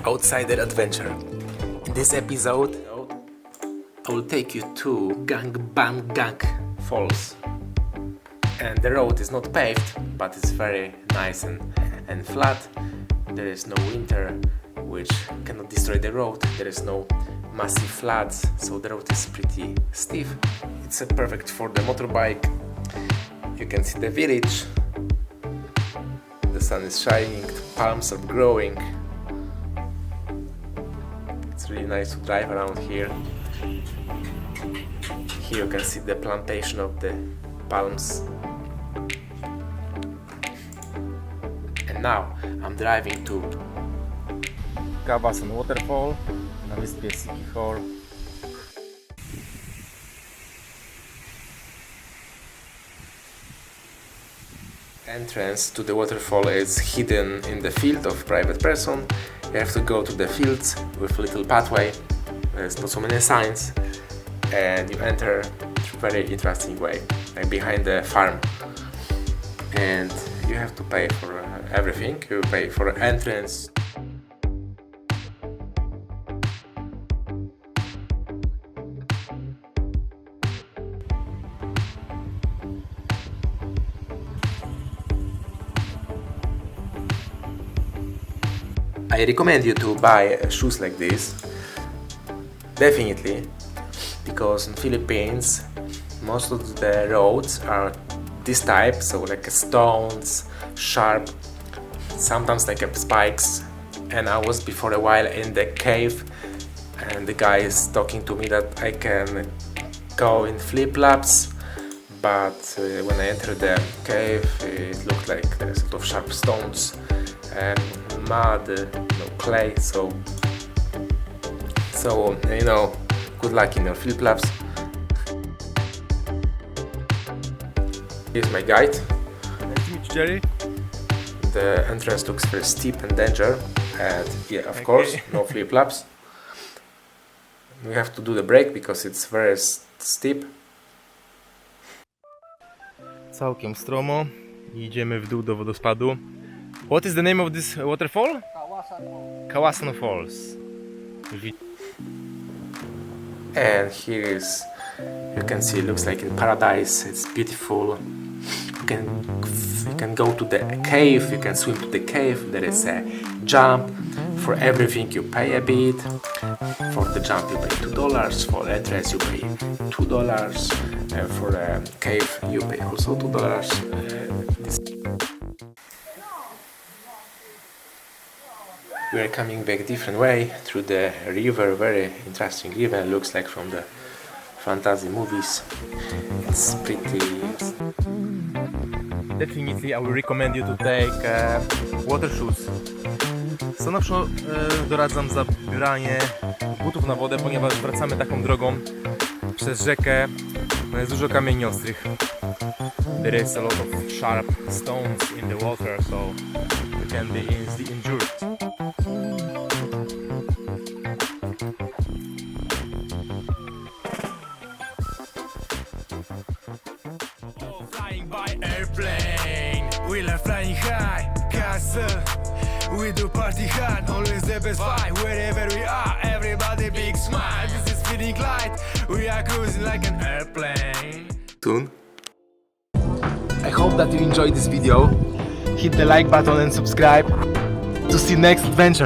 Outsider Adventure. In this episode, I will take you to Gang Falls. And the road is not paved, but it's very nice and flat. There is no winter, which cannot destroy the road. There is no massive floods, so the road is pretty stiff. It's perfect for the motorbike. You can see the village. The sun is shining, the palms are growing. It's really nice to drive around here. Here you can see the plantation of the palms. And now I'm driving to Kawassan Waterfall na wyspie Sikihor. Entrance to the waterfall is hidden in the field of private person. You have to go to the fields with a little pathway. There's not so many signs, and you enter through a very interesting way, like behind the farm. And you have to pay for everything. You pay for entrance. I recommend you to buy shoes like this, definitely, because in Philippines most of the roads are this type, so like stones, sharp, sometimes like spikes. And I was before a while in the cave, and the guy is talking to me that I can go in flip-flops, but when I entered the cave it looked like there's a lot of sharp stones and mud, clay, so you know, good luck in your flip-flops. Here's my guide. Nice to meet you, Jerry. The entrance looks very steep and danger, and yeah, of course, no flip-flops. We have to do the brake because it's very steep. Całkiem stromo. Idziemy w dół do wodospadu. What is the name of this waterfall? Kawassan Falls. And here is, you can see, it looks like in paradise. It's beautiful. You can go to the cave. You can swim to the cave. There is a jump. For everything you pay a bit. For the jump you pay $2. For entrance you pay $2. And for the cave you pay also $2. We are coming back different way through the river, very interesting river, looks like from the fantasy movies. It's pretty... Definitely I will recommend you to take water shoes. Stanowczo doradzam zabieranie butów na wodę, ponieważ wracamy taką drogą przez rzekę. Jest dużo kamieni ostrych. There is a lot of sharp stones in the water, so you can be easily injured. Flying by airplane, we are flying high, castle. We do party hard, always the best vibe. Wherever we are, everybody big smile. This is feeling light, we are cruising like an airplane. Soon. I hope that you enjoyed this video. Hit the like button and subscribe to see next adventure.